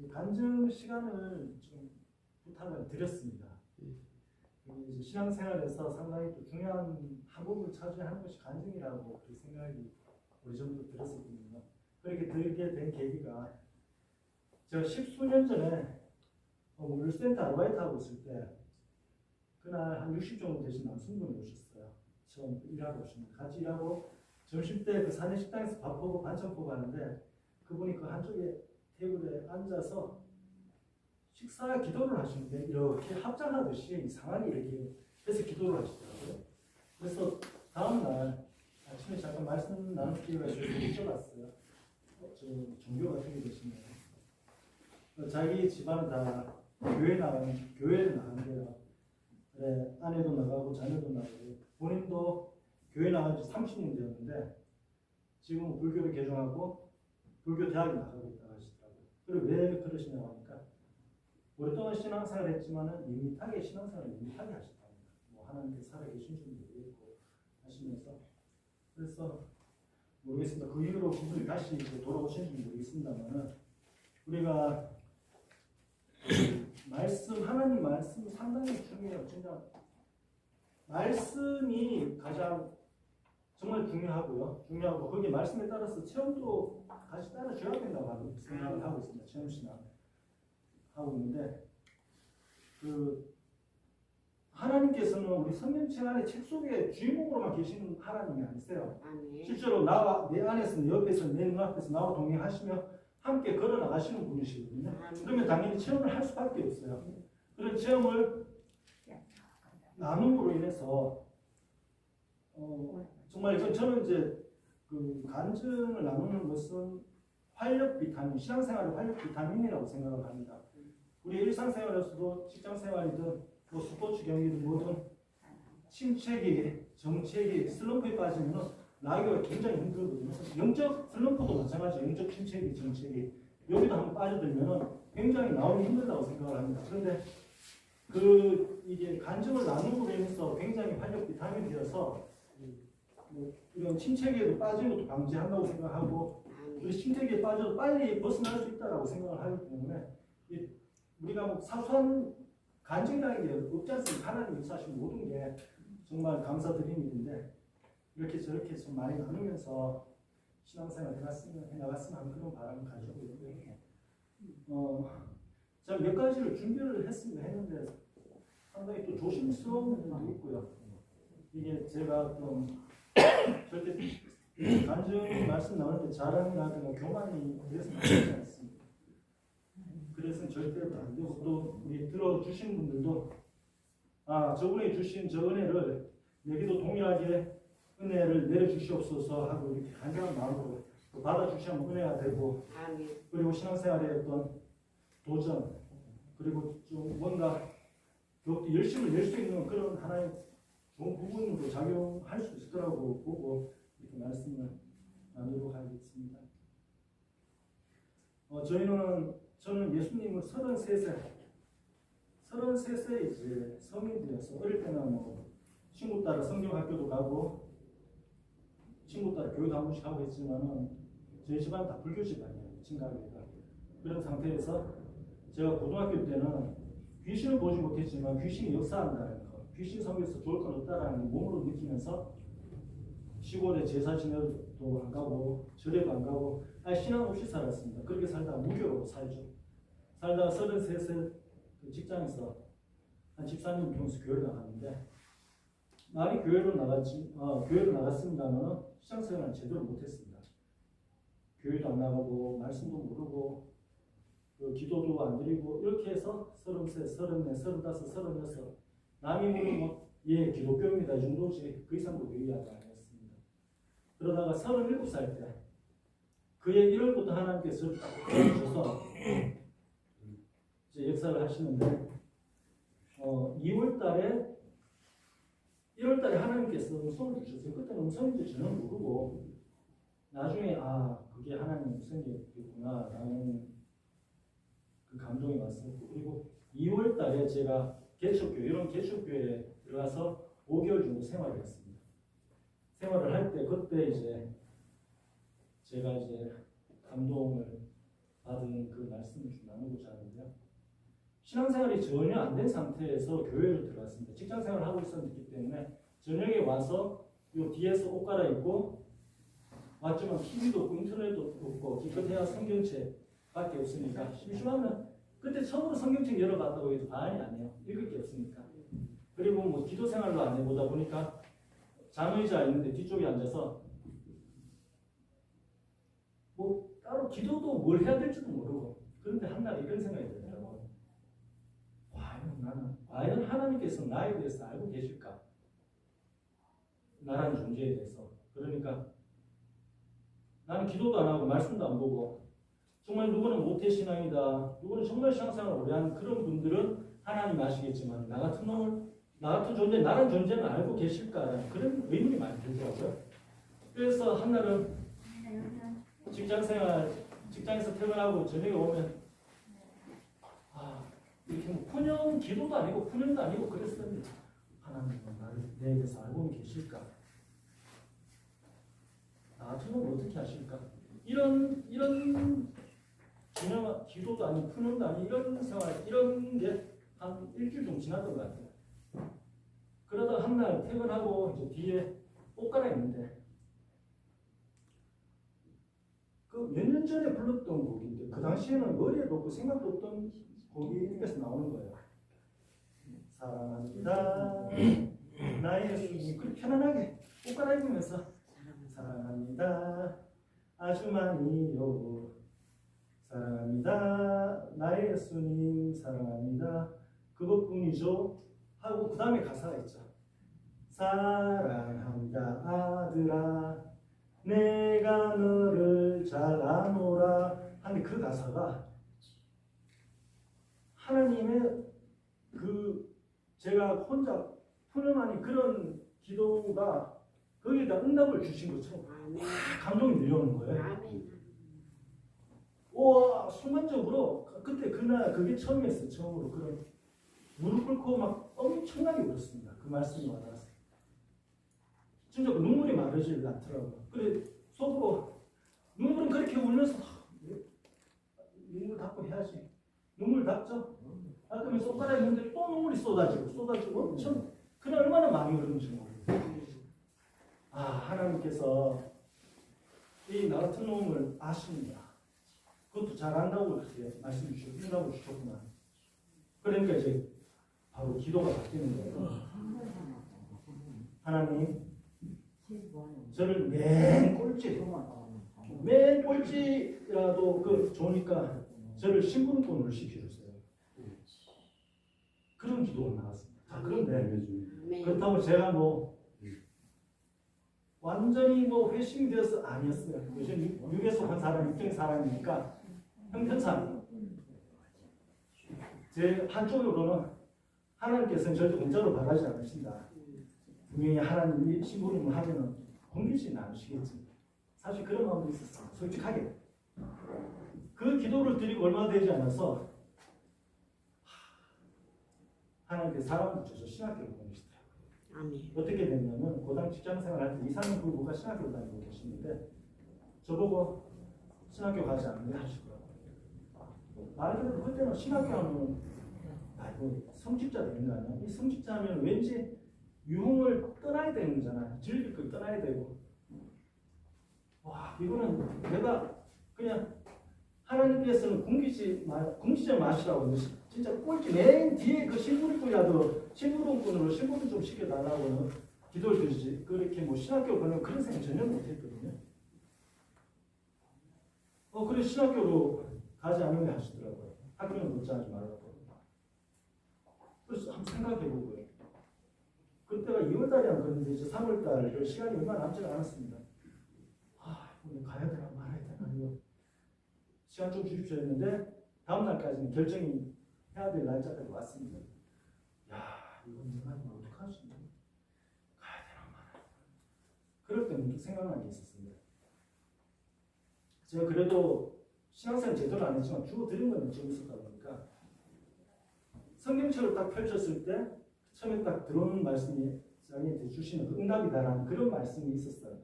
간증 시간을 좀 부탁을 드렸습니다. 이제 신앙생활에서 상당히 또 중요한 한 부분을 차지하는 것이 간증이라고 그 생각이 오래전부터 들었었거든요. 그렇게 들게 된 계기가 제가 10수년 전에 물류센터 아르바이트하고 있을 때 그날 한 60 정도 되신 남성분이 오셨어요. 처음 일하러 오셨는데 같이 일하고 점심때 그 사내 식당에서 밥 보고 반찬 보고 하는데 그분이 그 한쪽에 테이블에 앉아서 식사 기도를 하시는데 이렇게 합장하듯이 이상하게 이렇게 해서 기도를 하시더라고요. 그래서 다음날 아침에 잠깐 말씀 나눌 기회가 있어서 여쭤봤어요. 저 종교가 어떻게 되시나요? 자기 집안은 다 교회를 나간대요. 그래, 아내도 나가고 자녀도 나가고 본인도 교회 나간 지 30년 되었는데 지금 불교를 개종하고 불교 대학에 나가고 있다고 하시더라고요. 그리고 왜 그러시냐고 하니까 오랫동안 신앙생활을 했지만은 밋밋하게 신앙생활을 밋밋하게 하셨답니다. 뭐 하나님께서 살아계신 줄도 모르겠고 하시면서 그래서 모르겠습니다. 그 이후로 그분이 다시 돌아오신지 모르겠습니다만은 우리가 말씀 하나님 말씀 상당히 중요해요. 진짜 말씀이 가장 정말 중요하고 거기에 말씀에 따라서 체험도 같이 따라줘야 된다고 생각을 하고 있습니다. 체험 신앙 하고 있는데 하나님께서는 우리 성경책 안에 책 속에 주인공으로만 계시는 하나님이 아니세요. 실제로 나와 내 안에서 내 옆에서 내 눈앞에서 나와 동행하시며 함께 걸어 나가시는 분이시거든요. 그러면 당연히 체험을 할 수밖에 없어요. 그런 체험을 나눔으로 인해서 정말 저는 이제 그 간증을 나누는 것은 활력 비타민, 신앙생활의 활력 비타민이라고 생각을 합니다. 우리 일상생활에서도 직장생활이든 뭐 스포츠 경기든 뭐든 침체기, 정체기, 슬럼프에 빠지면 나기가 굉장히 힘들거든요. 영적 슬럼프도 마찬가지예요. 영적 침체기, 정체기 여기도 한번 빠져들면 굉장히 나오기 힘들다고 생각을 합니다. 그런데 이게 간증을 나눔으로 인해서 굉장히 활력 비타민이 되어서 이런 침체기에도 빠지는 것도 방지한다고 생각하고 우리 침체기에 빠져도 빨리 벗어날 수 있다고 생각을 하기 때문에 우리가 뭐 사소한 간증이라는 게 없지 않습니까? 하나님이 사실 모든 게 정말 감사드리는 일인데 이렇게 저렇게 좀 많이 나누면서 신앙생활 해나갔으면 하는 그런 바람을 가지고 있고요. 제가 몇 가지를 준비를 했는데 상당히 또 조심스러운 부분도 있고요. 이게 제가 좀 절대 간증 말씀 나올 때 자랑이라든가 교만이 그래서는 안 되지 않습니다. 그래서는 절대로 안 되고 또 우리 들어주신 분들도 저분이 주신 저 은혜를 내게도 동일하게 은혜를 내려주시옵소서 하고 이렇게 간절한 마음으로 받아주시면 은혜가 되고 그리고 신앙생활의 어떤 도전 그리고 좀 뭔가 열심을 낼 수 있는 그런 하나의 좋은 부분으로 작용할 수 있을 거라고 보고 이렇게 말씀을 나누도록 하겠습니다. 저는 예수님을 33세 이제 성인 되어서 어릴 때는 뭐 친구 따라 성경학교도 가고 친구 따라 교회도 한 번씩 하고 했지만은 저희 집안은 다 불교 집안이에요. 친가교회가. 그런 상태에서 제가 고등학교 때는 귀신을 보지 못했지만 귀신이 역사한다는 거, 귀신 섬에서 좋을 건 없다라는 걸 몸으로 느끼면서 시골에 제사 지내도 안 가고 절에도 안 가고 신앙 없이 살았습니다. 그렇게 살다가 무교로 살죠. 살다가 33세 그 직장에서 한 집사님 통해서 교회를 나갔는데 많이 교회로 나갔습니다만 신앙생활은 제대로 못했습니다. 교회도 안 나가고 말씀도 모르고 기도도 안 드리고 이렇게 해서 33, 34, 35, 36 남이 물으면 기독교입니다. 이 정도지 그 이상도 이해하지 않았습니다. 그러다가 37살 때 그의 1월부터 하나님께서 딱 주셔서 이제 역사를 하시는데 1월달에 하나님께서 음성을 주셨어요. 그때는 음성인지 전혀 모르고 나중에 그게 하나님 음성이었구나 라는 그 감동이 왔었고 그리고 2월달에 제가 이런 개척교회에 들어가서 5개월 정도 생활을 했습니다. 생활을 할 때 그때 이제 제가 이제 감동을 받은 그 말씀을 좀 나누고자 하는데요. 신앙생활이 전혀 안 된 상태에서 교회로 들어갔습니다. 직장생활을 하고 있었기 때문에 저녁에 와서 요 뒤에서 옷 갈아입고 왔지만 TV도 없고 인터넷도 없고 기껏해야 성경책밖에 없으니까 심심하면 그때 처음으로 성경책 열어봤다고 해도 반이 아니에요. 읽을 게 없으니까. 그리고 뭐 기도 생활도 안 해보다 보니까 장의자 있는데 뒤쪽에 앉아서 뭐 따로 기도도 뭘 해야 될지도 모르고 그런데 한날 이런 생각이 들더라고요. 과연 하나님께서 나에 대해서 알고 계실까? 나라는 존재에 대해서. 그러니까 나는 기도도 안 하고 말씀도 안 보고 정말 누구는 모태신앙이다, 누구는 정말 신앙생활을 오래 한 그런 분들은 하나님 아시겠지만 나 같은 놈을, 나 같은 존재, 나라는 존재는 알고 계실까라는 그런 의문이 많이 들더라고요. 그래서 한날은 직장에서 퇴근하고 저녁에 오면 이렇게 뭐 푸념 기도도 아니고 푸념도 아니고 그랬습니다. 하나님은 나를 내에 대해서 알고 계실까? 나 같은 건 어떻게 하실까? 이런 기념 기도도 아니고 푸념도 아니고 이런 생활 이런 게 한 일주일 정도 지났던 것 같아요. 그러다 한날 퇴근하고 이제 뒤에 옷 갈아입는데 그 몇 년 전에 불렀던 곡인데 그 당시에는 머리에도 없고 생각도 없던 곡이 입에서 나오는 거예요. 사랑합니다. 나의 예수님. 그렇게 편안하게 옷 갈아입으면서 사랑합니다. 아주 많이요. 사랑합니다. 나의 예수님 사랑합니다. 그것뿐이죠. 하고 그 다음에 가사가 있죠. 사랑합니다 아들아 내가 너를 잘 아노라 하는 그 가사가 하나님의 그 제가 혼자 푸념하니 그런 기도가 거기에다 응답을 주신 것처럼 감동이 밀려오는 거예요. 와 순간적으로 그때 그날 그게 처음이었어요. 처음으로 그런 무릎 꿇고 막 엄청나게 울었습니다. 그 말씀이 와닿았어요. 진짜 그 눈물이 마르질 않더라고요. 그래 속으로 눈물은 그렇게 울면서 눈물 닦고 해야지. 눈물 닦죠. 닦으면 손가락에 있는데 또 눈물이 쏟아지고 엄청 그날 얼마나 많이 흐르는지 모르겠어요. 하나님께서 이 나 같은 놈을 아십니다. 그것도 잘 안다고 그렇게 말씀 주셨구나. 그러니까 이제 바로 기도가 바뀌는 거예요. 하나님, 저를 맨 꼴찌라도 그 좋으니까 저를 심부름꾼으로 시켜주세요. 그런 기도가 나왔습니다. 그런데 그렇다고 제가 뭐 완전히 뭐 회심이 되어서 아니었어요. 요즘 육에 속한 사람, 육적인 사람이니까 형편상 제 한쪽으로는 하나님께서는 절대 공짜로 바라지 않으신다. 분명히 하나님이 심부름을 하면은 공기지는 않으시겠지. 사실 그런 마음도 있었어요. 솔직하게. 그 기도를 드리고 얼마 되지 않아서 하나님께서 사람을 주셔서 신학교를 보내시더라고요. 어떻게 됐냐면 고등 직장생활 할 때 2, 3년 부부가 신학교를 다니고 계시는데 저보고 신학교 가지 않는데 하시더라고요. 말 그대로 그때는 신학교 하면 성직자 되는 거 아니야? 이 성직자 하면 왠지 유흥을 떠나야 되는 거잖아요. 즐길 걸 떠나야 되고. 와, 이거는 내가 그냥 하나님께서는 굶기지 마시라고 진짜 꼴찌 맨 뒤에 그 심부름꾼이라도 심부름꾼으로 심부름 좀 시켜달라고는 기도를 드리지. 그렇게 뭐 신학교 보내면 그런 생각 전혀 못했거든요. 그래 신학교로 가지 않으려 하시더라고요. 학교는 못자하지 말라고. 그래서 한번 생각해보고요. 그때가 2월달이 안 그런데 이제 3월달 시간이 얼마 남지 않았습니다. 오늘 가야 되나 말아야 되나 이거 시간 좀 주십시오 했는데 다음 날까지는 결정이 해야 될 날짜까지 왔습니다. 이건 내가 어떡하지? 가야 되나 말아야 되나. 그럴 때 문득 생각난 게 있었습니다. 제가 그래도 신앙생활 제대로 안 했지만 주로 들은 건 좀 있었다 보니까 성경책을 딱 펼쳤을 때 처음에 딱 들어오는 말씀이 자기한테 주시는 그 응답이다라는 그런 말씀이 있었어요.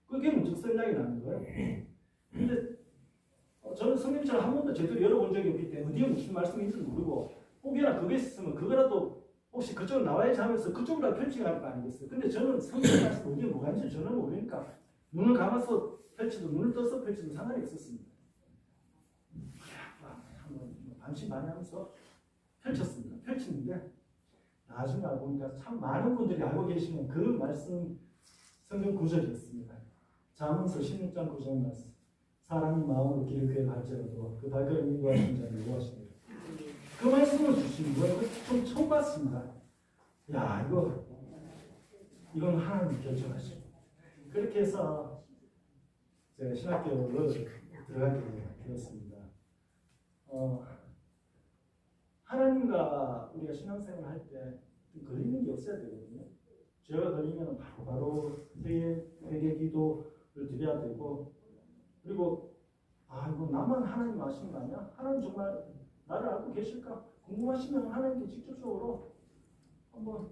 그게 문득 생각이 나는 거예요. 근데 저는 성경처럼 한 번도 제대로 열어본 적이 없기 때문에 어디에 무슨 말씀인지도 모르고 혹여나 그게 있으면 그거라도 혹시 그쪽으로 나와야지 하면서 그쪽으로 펼치게 할 거 아니겠어요. 근데 저는 성경 말씀 어디에 뭐가 있는지 저는 모르니까 눈을 감아서 펼치도 눈을 떠서 펼치도 상관이 없었습니다. 한번 반신반의하면서 펼쳤습니다. 펼치는데 나중에 알고 보니까 참 많은 분들이 알고 계시는 그 말씀 성경 구절이었습니다. 잠언서 16장 9절 말씀. 사람이 마음으로 길을 그에 갈지라도 그 발걸음이 인도하시는 자를 여호와시니라. 그 말씀을 주신 거예요. 좀 처음 봤습니다. 야, 이건 하나님 결정하시고. 그렇게 해서 제가 신학교를 들어가게 되었습니다. 하나님과 우리가 신앙생활을 할 때 걸리는 게 없어야 되거든요. 죄가 걸리면 바로 회개 기도를 드려야 되고, 그리고 이거 나만 하나님 아시는 거 아니야? 하나님 정말 나를 알고 계실까? 궁금하시면 하나님께 직접적으로 한번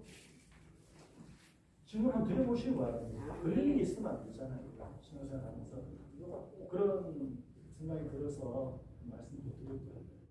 질문 한번 드려보시기 바랍니다. 걸리는 게 있으면 안 되잖아요. 신앙생활 하면서 그런 생각이 들어서 말씀을 드렸고요.